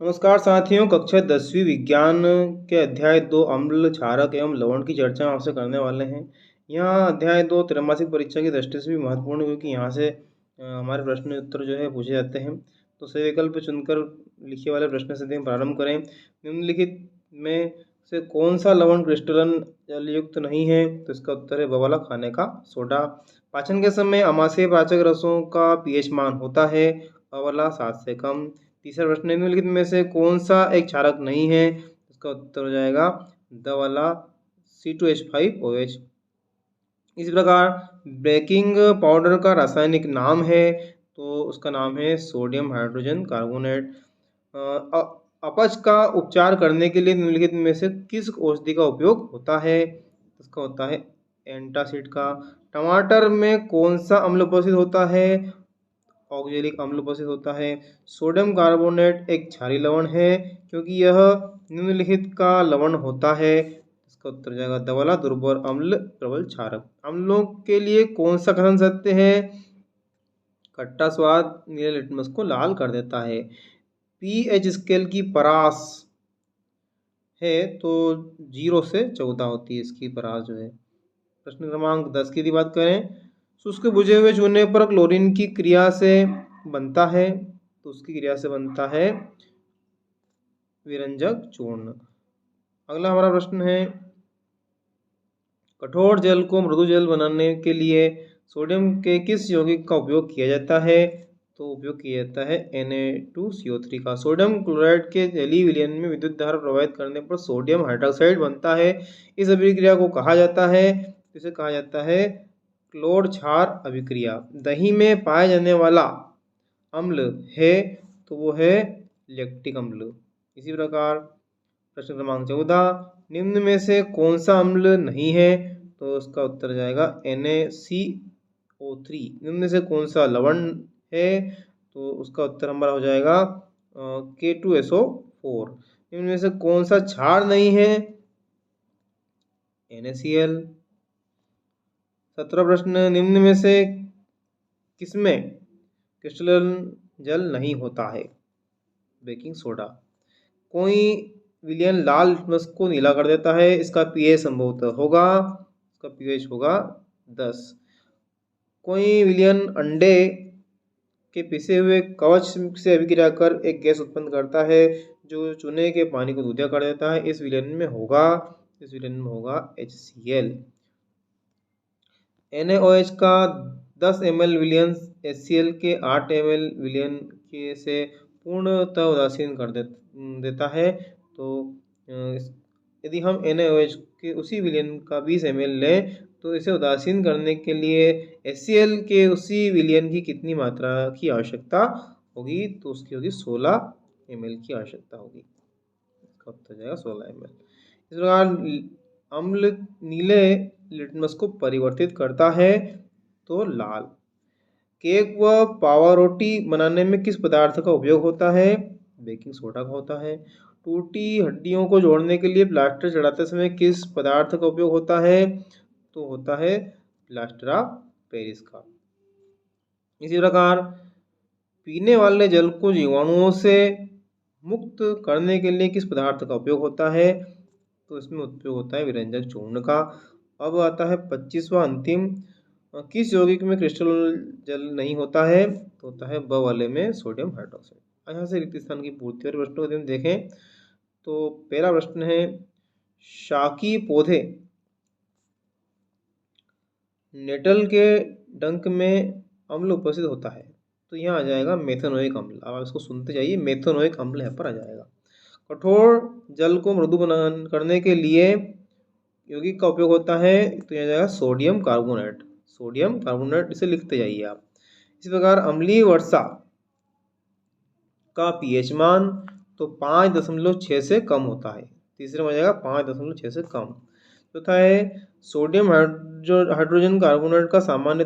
नमस्कार साथियों, कक्षा 10वीं विज्ञान के अध्याय 2 अम्ल, क्षारक एवं लवण की चर्चा हम आपसे करने वाले हैं। यहाँ अध्याय 2 त्रैमासिक परीक्षा की दृष्टि से भी महत्वपूर्ण है क्योंकि यहाँ से हमारे प्रश्न उत्तर जो है पूछे जाते हैं। तो सही विकल्प चुनकर लिखे वाले प्रश्न से हम प्रारंभ करें। निम्नलिखित में से कौन सा लवण क्रिस्टलन जलयुक्त नहीं है? तो इसका उत्तर है ब वाला, खाने का सोडा। पाचन के समय अमाशय पाचक रसों का pH मान होता है अ वाला 7 से कम। तीसरा प्रश्न, निम्नलिखित में से कौन सा एक क्षारक नहीं है? इसका उत्तर हो जाएगा द वाला, C2H5OH। इसी प्रकार बेकिंग पाउडर का रासायनिक नाम है तो उसका नाम है सोडियम हाइड्रोजन कार्बोनेट। अपच का उपचार करने के लिए निम्नलिखित में से किस औषधि का उपयोग होता है? इसका होता है एंटासिड का। टमाटर में कौन सा अम्ल उपस्थित होता है? ऑक्जेलिक अम्ल उपस्थित होता है। सोडियम कार्बोनेट एक क्षारीय लवण है क्योंकि यह निम्नलिखित का लवण होता है। इसका उत्तर हो जाएगा द वाला, दुर्बल अम्ल प्रबल क्षारक। अम्लों के लिए कौन सा कथन सत्य है? खट्टा स्वाद नीले लिटमस को लाल कर देता है। पीएच स्केल की परास है तो 0 से 14 होती है इसकी परास जो है। प्रश्न क्रमांक 10 की यदि बात करें, शुष्क बुझे हुए चूने पर क्लोरीन की क्रिया से बनता है तो उसकी क्रिया से बनता है विरंजक चूर्ण। अगला हमारा प्रश्न है, कठोर जल को मृदु जल बनाने के लिए सोडियम के किस यौगिक का उपयोग किया जाता है? तो उपयोग किया जाता है Na2CO3 का। सोडियम क्लोराइड के जलीय विलयन में विद्युत धारा प्रवाहित करने पर सोडियम हाइड्रोक्साइड बनता है। इस अभिक्रिया को कहा जाता है, इसे कहा जाता है क्लोर क्षार अभिक्रिया। दही में पाया जाने वाला अम्ल है तो वो है लैक्टिक अम्ल। इसी प्रकार प्रश्न क्रमांक 14, निम्न में से कौन सा अम्ल नहीं है? तो उसका उत्तर जाएगा NaCO3। निम्न में से कौन सा लवण है? तो उसका उत्तर हमारा हो जाएगा K2SO4। निम्न में से कौन सा क्षार नहीं है? NaCl। 17 प्रश्न, निम्न में से किसमें क्रिस्टलन जल नहीं होता है? Baking soda. कोई विलयन लाल लिटमस को नीला कर देता है, इसका pH संभवतः होगा, इसका pH होगा 10। कोई विलयन अंडे के पिसे हुए कवच से अभिक्रिया कर एक गैस उत्पन्न करता है जो चूने के पानी को दूधिया कर देता है, इस विलयन में होगा HCl। NaOH का 10 ml विलयन HCl के 8 ml विलयन के से पूर्णतः उदासीन कर देता है। तो यदि हम NaOH के उसी विलयन का 20 ml लें तो इसे उदासीन करने के लिए HCl के उसी विलयन की कितनी मात्रा की आवश्यकता होगी? तो उसकी होगी 16 ml की आवश्यकता होगी। इसका उत्तर हो जाएगा 16 ml। इस प्रकार अम्ल नीले लिटमस को परिवर्तित करता है तो लाल। केक व पावरोटी बनाने में किस पदार्थ का उपयोग होता है? बेकिंग सोडा का होता है। टूटी हड्डियों को जोड़ने के लिए प्लास्टर चढ़ाते समय किस पदार्थ का उपयोग होता है? तो होता है प्लास्टर ऑफ पेरिस का। इसी प्रकार पीने वाले जल को जीवाणुओं से मुक्त करने के लिए किस पदार्थ का उपयोग होता है? तो इसमें उपयोग होता है विरंजक चूर्ण का। अब आता है 25वां अंतिम, किस यौगिक में क्रिस्टल जल नहीं होता है? तो होता है ब वाले में, सोडियम हाइड्रोक्साइड। यहाँ से रिक्त स्थान की पूर्ति और प्रश्नों को हम देखें तो पहला प्रश्न है, शाकी पौधे नेटल के डंक में अम्ल उपस्थित होता है तो यहाँ आ जाएगा मेथनोइक अम्ल। अब आप इसको सुनते जाइए, मेथनोइक अम्ल यहाँ पर आ जाएगा। कठोर जल को मृदु करने के लिए यौगिक का उपयोग होता है तो यहाँ जाएगा सोडियम कार्बोनेट। सोडियम कार्बोनेट इसे लिखते जाइए आप। इसी प्रकार अम्लीय वर्षा का pH मान तो 5.6 से कम होता है। तीसरे में आ जाएगा 5.6 से कम। चौथा है सोडियम हाइड्रोजन कार्बोनेट का सामान्य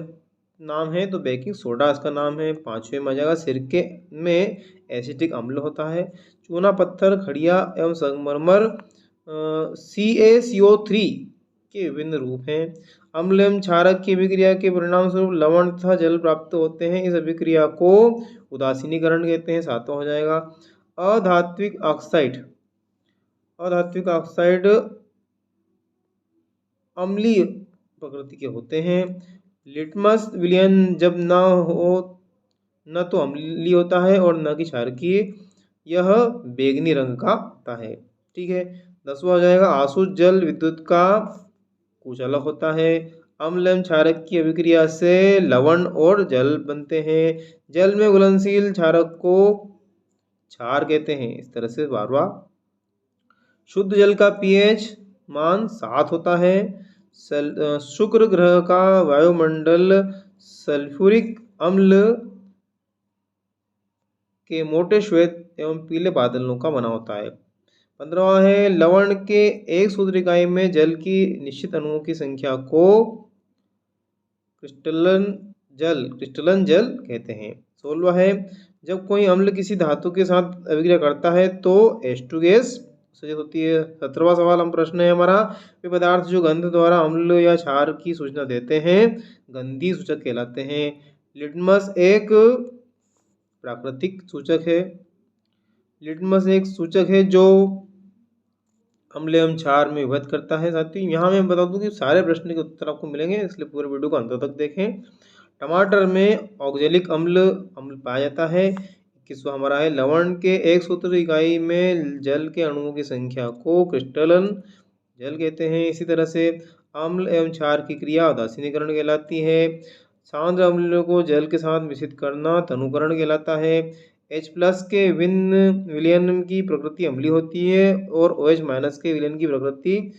नाम है तो बेकिंग सोडा इसका नाम है। पांचवें में आ जाएगा सिरके में एसिटिक अम्ल होता है। चूना पत्थर, खड़िया एवं संगमरमर CaCO3 के विभिन्न रूप हैं। अम्ल एवं क्षारक की अभिक्रिया के परिणाम स्वरूप लवण तथा जल प्राप्त होते हैं, इस अभिक्रिया को उदासीनीकरण कहते हैं। सातवां हो जाएगा अधात्विक ऑक्साइड अम्लीय प्रकृति के होते हैं। लिटमस विलयन जब न तो अम्लीय होता है और न कि क्षारकीय, यह बैंगनी रंग का होता है। ठीक है। 10वां हो जाएगा आसुत जल विद्युत का कुचालक होता है। अम्ल एवं क्षारक की अभिक्रिया से लवण और जल बनते हैं। जल में घुलनशील क्षारक को क्षार कहते हैं। इस तरह से 12वां शुद्ध जल का पीएच मान 7 होता है। शुक्र ग्रह का वायुमंडल सल्फ्यूरिक अम्ल के मोटे श्वेत एवं पीले बादलों का बना होता है। 15वां है लवण के एक सूत्र इकाई में जल की निश्चित अणुओं की संख्या को क्रिस्टलन जल कहते हैं। 16वां है जब कोई अम्ल किसी धातु के साथ अभिक्रिया करता है तो H2 गैस उत्सर्जित होती है। 17वां सवाल हम प्रश्न है हमारा, वे पदार्थ जो गंध द्वारा अम्ल या क्षार की सूचना देते हैं गंधी सूचक कहलाते हैं। लिटमस एक प्राकृतिक सूचक है। लिटमस एक सूचक है जो अम्ल एवं क्षार में विभेद करता है। साथियों यहाँ मैं बता दूं कि सारे प्रश्न के उत्तर आपको मिलेंगे, इसलिए पूरे वीडियो को अंत तक देखें। टमाटर में ऑक्जेलिक अम्ल पाया जाता है। 21वां हमारा है लवण के एक सूत्र इकाई में जल के अणुओं की संख्या को क्रिस्टलन जल कहते हैं। इसी तरह से अम्ल एवं क्षार की क्रिया उदासीनीकरण कहलाती है। सांद्र अम्लों को जल के साथ मिश्रित करना तनुकरण कहलाता है। H+ के विलयन की प्रकृति अम्लीय होती है और OH- के विलयन की प्रकृति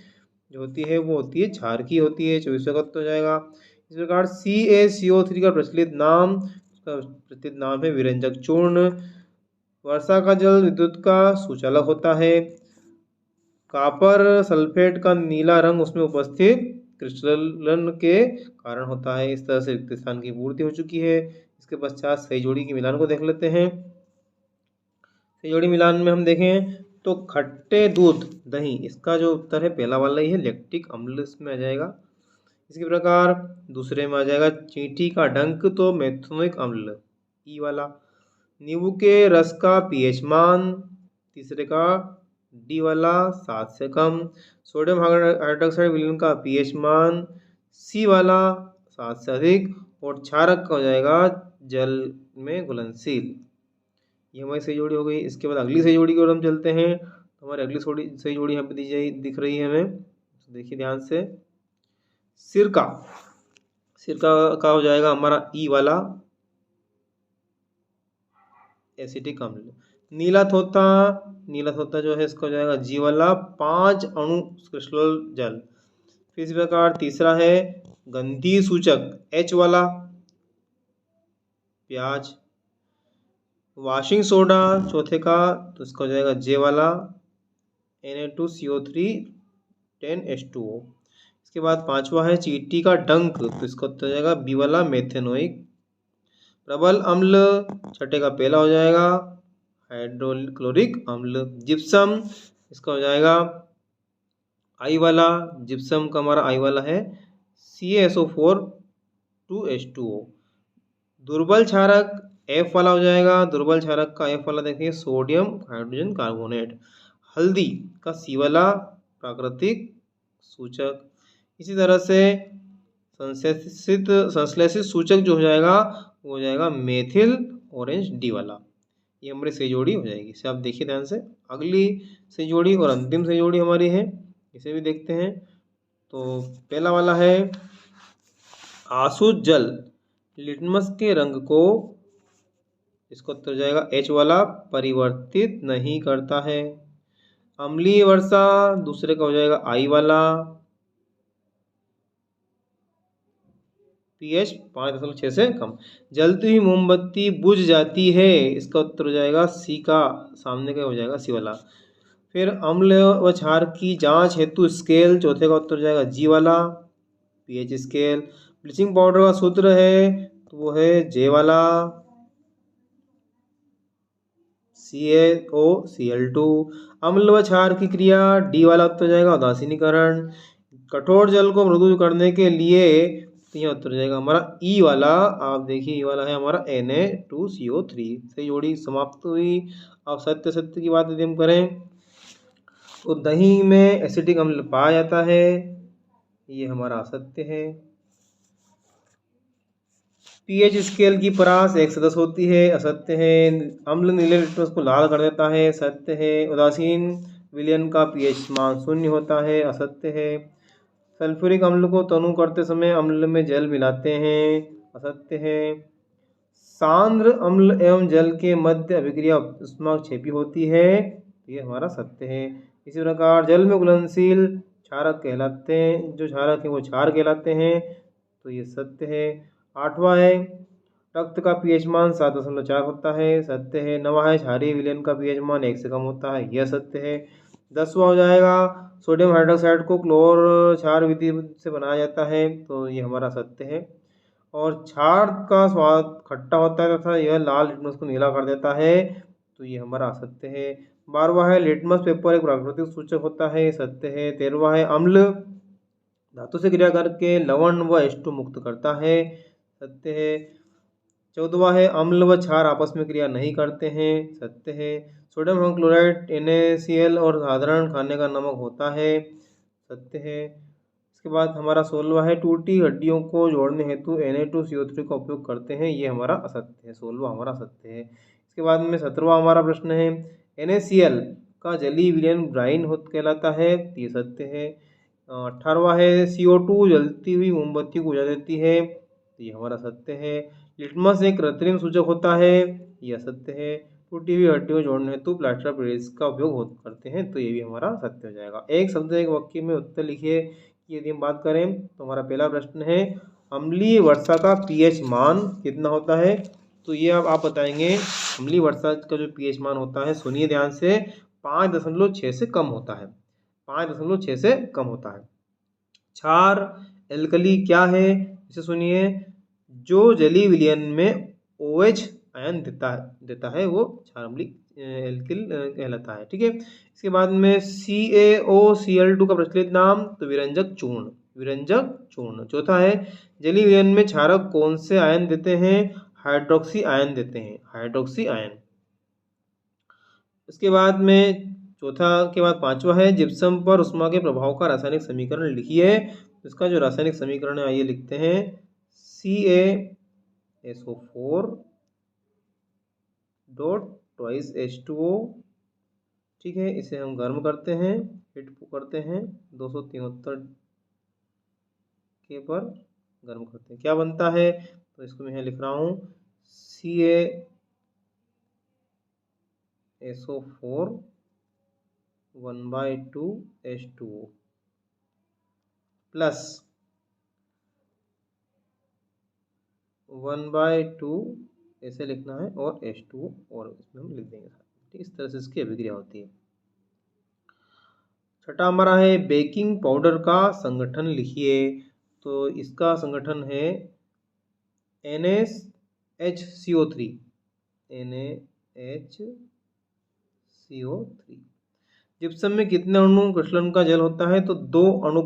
जो होती है वो होती है क्षार की होती है। 24वां का हो जाएगा। इस प्रकार CaCO3 का प्रचलित नाम है विरंजक चूर्ण। वर्षा का जल विद्युत का सुचालक होता है। कॉपर सल्फेट का नीला रंग उसमें उपस्थित क्रिस्टलन के कारण होता है। इस तरह से रिक्त स्थान की पूर्ति हो चुकी है। इसके पश्चात सही जोड़ी की मिलान को देख लेते हैं। सही जोड़ी मिलान में हम देखें तो खट्टे दूध दही, इसका जो उत्तर है पहला वाला ही है, लैक्टिक अम्ल इसमें आ जाएगा। इसी प्रकार दूसरे में आ जाएगा चींटी का डंक तो मेथनोइक अम्ल ई वाला। नींबू के रस का पीएच मान तीसरे का डी वाला 7 से कम। सोडियम हाइड्रोक्साइड विलयन का पीएच मान सी वाला 7 से अधिक। और क्षारक का हो जाएगा जल में घुलनशील। ये हमारी सही जोड़ी हो गई। इसके बाद अगली सही जोड़ी की ओर हम चलते हैं। तो हमारी अगली सही जोड़ी यहाँ पे दिख रही है हमें, तो देखिए ध्यान से। सिरका का हो जाएगा हमारा ई वाला एसिटिक अम्ल। नीला थोता जो है इसका हो जाएगा जी वाला 5 अणु क्रिस्टल जल। फिर इसी प्रकार तीसरा है गंधी सूचक H वाला प्याज। वॉशिंग सोडा चौथे का तो इसका हो जाएगा जे वाला Na2CO3 10H2O। इसके बाद 5वां है चींटी का डंक, तो इसका हो जाएगा बी वाला मेथेनोइक। प्रबल अम्ल छठे का पहला हो जाएगा हाइड्रोक्लोरिक अम्ल। जिप्सम इसका हो जाएगा आई वाला, जिप्सम का हमारा आई वाला है CaSO4 2H2O। दुर्बल क्षारक F वाला हो जाएगा। दुर्बल क्षारक का F वाला देखिए सोडियम हाइड्रोजन कार्बोनेट। हल्दी का C वाला प्राकृतिक सूचक। इसी तरह से संश्लेषित सूचक जो हो जाएगा वो हो जाएगा मेथिल ऑरेंज डी वाला। ये हमारी सही जोड़ी हो जाएगी। इसे आप देखिए ध्यान से। अगली सही जोड़ी और अंतिम सही जोड़ी हमारी है, इसे भी देखते हैं। तो पहला वाला है आसुत जल लिटमस के रंग को, इसको उत्तर जाएगा H वाला, परिवर्तित नहीं करता है। अम्लीय वर्षा दूसरे का हो जाएगा I वाला, pH 5.6 से कम। जलती हुई मोमबत्ती बुझ जाती है, इसका उत्तर हो जाएगा C का, सामने का हो जाएगा C वाला। फिर अम्ल व क्षार की जांच हेतु स्केल चौथे का उत्तर हो जाएगा G वाला, pH स्केल। ब्लीचिंग पाउडर का सूत्र है तो वो है J वाला, CaOCl2। अम्ल व क्षार की क्रिया D वाला उत्तर हो जाएगा उदासीनीकरण। कठोर जल को मृदु करने के लिए तो यहाँ उत्तर हो जाएगा हमारा ई वाला। आप देखिए ई वाला है हमारा Na2CO3 से जोड़ी समाप्त हुई। अब सत्य सत्य की बात यदि हम करें तो दही में एसिटिक अम्ल पाया जाता है, ये हमारा असत्य है। पीएच स्केल की परास 1 से 10 होती है, असत्य है। अम्ल नीले लिटमस को लाल कर देता है, सत्य है। उदासीन विलयन का पीएच मान 0 होता है, असत्य है। सल्फ्यूरिक अम्ल को तनु करते समय अम्ल में जल मिलाते हैं, असत्य है। सांद्र अम्ल एवं जल के मध्य अभिक्रिया ऊष्माक्षेपी होती है, ये हमारा सत्य है। इसी प्रकार जल में घुलनशील क्षारक कहलाते हैं, जो क्षारक है वो क्षार कहलाते हैं, तो ये सत्य है। 8वां है रक्त का पीएच मान 7.4 होता है, सत्य है। 9वां है क्षारीय विलयन का पीएच मान 1 से कम होता है, यह सत्य है। 10वां हो जाएगा सोडियम हाइड्रोक्साइड को क्लोर क्षार विधि से बनाया जाता है, तो ये हमारा सत्य है। और क्षार का स्वाद खट्टा होता है तथा यह लाल लिटमस को नीला कर देता है, तो ये हमारा असत्य है। 12वां है लिटमस पेपर एक प्राकृतिक सूचक होता है, सत्य है। 13वां है अम्ल धातु से क्रिया करके लवण व H2 मुक्त करता है, सत्य है। 14वां है अम्ल व क्षार आपस में क्रिया नहीं करते हैं, सत्य है। सोडियम क्लोराइड NaCl और साधारण खाने का नमक होता है, सत्य है। इसके बाद हमारा 16वां है टूटी हड्डियों को जोड़ने हेतु Na2CO3 का उपयोग करते हैं, ये हमारा असत्य है, 16वां हमारा सत्य है। इसके बाद में 17वां हमारा प्रश्न है NaCl का जलीय विलयन ब्राइन कहलाता है, ये सत्य है। 18वां है CO2 जलती हुई मोमबत्ती को बुझा देती है, तो ये हमारा सत्य है। लिटमस एक कृत्रिम सूचक होता है, यह सत्य है। टूटी हुई हड्डियों को जोड़ने हेतु प्लास्टर ऑफ पेरिस का उपयोग करते हैं, तो ये भी हमारा सत्य हो जाएगा। एक शब्द एक वाक्य में उत्तर लिखिए। यदि हम बात करें तो हमारा पहला प्रश्न है अम्लीय वर्षा का पीएच मान कितना होता है, तो ये अब आप बताएंगे। अम्लीय वर्षा का जो पीएच मान होता है, सुनिए ध्यान से, 5.6 से कम होता है, 5.6 से कम होता है। क्षार एल्कली क्या है, इसे सुनिए। जो जलीय विलयन में OH आयन देता है वो क्षार अम्लीय एल्किल कहलाता है, ठीक है। इसके बाद में CaOCl2 का प्रचलित नाम, तो विरंजक चूर्ण, विरंजक चूर्ण। चौथा है जलीय विलयन में क्षारक कौन से आयन देते हैं, हाइड्रोक्सी आयन देते हैं, हाइड्रोक्सी आयन। इसके बाद में चौथा के बाद 5वां है जिप्सम पर उष्मा के प्रभाव का रासायनिक समीकरण लिखिए। इसका जो रासायनिक समीकरण है आइए लिखते हैं। CaSO4 डॉट ट्वाइस H2O, ठीक है। इसे हम गर्म करते हैं, हीट करते हैं 273 के पर गर्म करते हैं, क्या बनता है, तो इसको मैं यहाँ लिख रहा हूँ CaSO4 1/2 H2O प्लस 1/2 ऐसे लिखना है और H2O और इसमें हम लिख देंगे, ठीक। इस तरह से इसकी अभिक्रिया होती है। छठा हमारा है बेकिंग पाउडर का संगठन लिखिए, तो इसका संगठन है NaHCO3, NaHCO3। जिप्सम में कितने अणु क्रिस्टलन का जल होता है, तो 2 अणु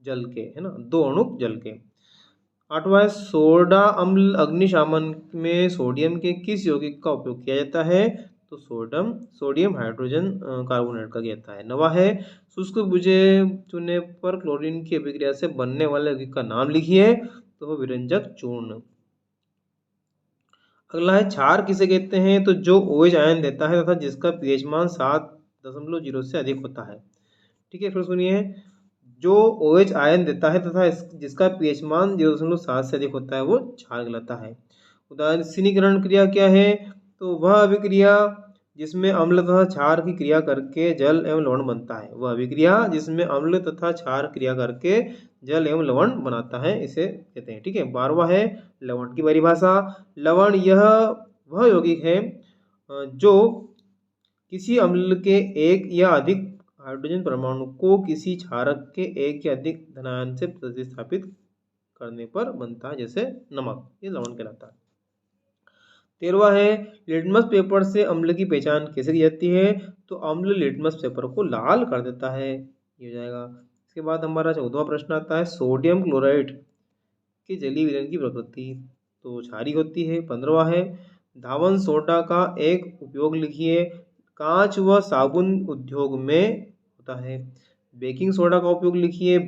जल के, है ना, 2 अणु जल के। 8वां है सोडा अम्ल अग्निशामन में सोडियम के किस यौगिक का उपयोग किया जाता है, तो सोडियम हाइड्रोजन कार्बोनेट का किया जाता है। 9वां है शुष्क बुझे चूने पर क्लोरीन की अभिक्रिया से बनने वाले यौगिक का नाम लिखिए, तो वो विरंजक चूर्ण। अगला है क्षार किसे कहते हैं, तो जो OH आयन देता है तथा जिसका पीएच मान 7.0 से अधिक होता है, ठीक है। फिर सुनिए, जो OH आयन देता है तथा जिसका पीएच मान 0.7 से अधिक होता है वो क्षार कहलाता है। उदासीनीकरण क्रिया क्या है, तो वह अभिक्रिया जिसमें अम्ल तथा क्षार की क्रिया करके जल एवं लवण बनता है, वह अभिक्रिया जिसमें अम्ल तथा क्षार क्रिया करके जल एवं लवण बनाता है, इसे कहते हैं, ठीक है। 12वां है लवण की परिभाषा। लवण यह वह यौगिक है जो किसी अम्ल के एक या अधिक हाइड्रोजन परमाणु को किसी क्षारक के एक या अधिक धनायन से प्रतिस्थापित करने पर बनता है, जैसे नमक, ये लवण कहलाता है। 13वां है लिटमस पेपर से अम्ल की पहचान कैसे की जाती है, तो अम्ल लिटमस पेपर को लाल कर देता है, ये हो जाएगा। इसके बाद हमारा 14वां प्रश्न आता है सोडियम क्लोराइड इसके जलीय विलयन की प्रकृति तो क्षारीय होती है। 15वां है धावन सोडा का एक उपयोग लिखिए। कांच व साबुन उद्योग में होता है। बेकिंग सोडा का उपयोग लिखिए।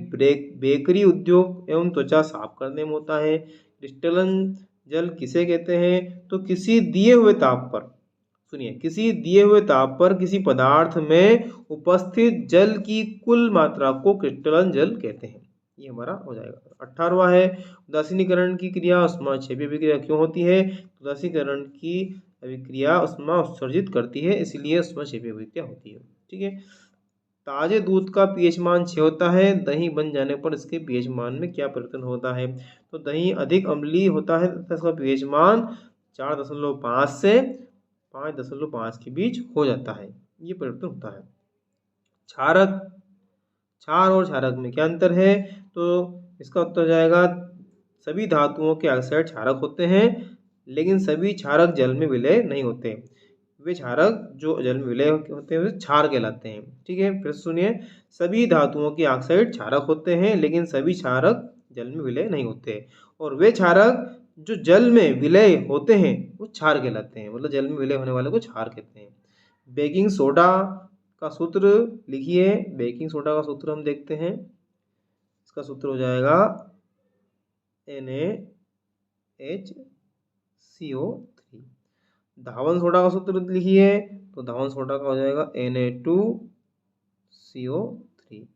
बेकरी उद्योग एवं त्वचा साफ करने में होता है। क्रिस्टलन जल किसे कहते हैं? तो किसी दिए हुए ताप पर, सुनिए, किसी दिए हुए ताप पर किसी पदार्थ में उपस्थित जल की कुल मात्रा को क्रिस्टलन जल कहते हैं। ये हमारा हो जाएगा। 18वां है उदासीनीकरण की क्रिया ऊष्माक्षेपीय अभिक्रिया क्यों होती है? उदासीनीकरण की अभिक्रिया ऊष्मा उत्सर्जित करती है, इसलिए ऊष्माक्षेपीय अभिक्रिया होती है। ठीक है। ताजे दूध का पीएच मान 6 होता है। दही बन जाने पर इसके पीएच मान में क्या परिवर्तन होता है? तो दही अधिक अम्लीय होता है तथा इसका पीएच मान 4.5 से 5.5 के बीच हो जाता है। ये परिवर्तन होता है। क्षारक, क्षार और क्षारक में क्या अंतर है? तो इसका उत्तर हो जाएगा सभी धातुओं के ऑक्साइड क्षारक होते हैं, लेकिन सभी क्षारक जल में विलय नहीं होते। वे क्षारक जो जल में विलय होते हैं वे क्षार कहलाते हैं। ठीक है, फिर सुनिए, सभी धातुओं के ऑक्साइड क्षारक होते हैं, लेकिन सभी क्षारक जल में विलय नहीं होते। और वे क्षारक जो जल में विलय होते हैं वो क्षार कहलाते हैं, मतलब जल में विलय होने वाले को क्षार कहते हैं। बेकिंग सोडा का सूत्र लिखिए। बेकिंग सोडा का सूत्र हम देखते हैं। इसका सूत्र हो जाएगा NaHCO3। धावन सोडा का सूत्र लिखिए, तो धावन सोडा का हो जाएगा Na2CO3।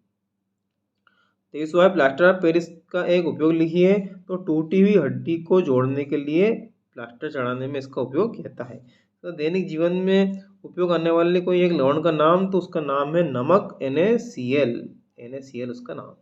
23वां प्लास्टर ऑफ पेरिस का एक उपयोग लिखिए। तो टूटी हुई हड्डी को जोड़ने के लिए प्लास्टर चढ़ाने में इसका उपयोग किया जाता है। तो दैनिक जीवन में उपयोग आने वाले कोई एक लवण का नाम, तो उसका नाम है नमक NaCl। NaCl उसका नाम।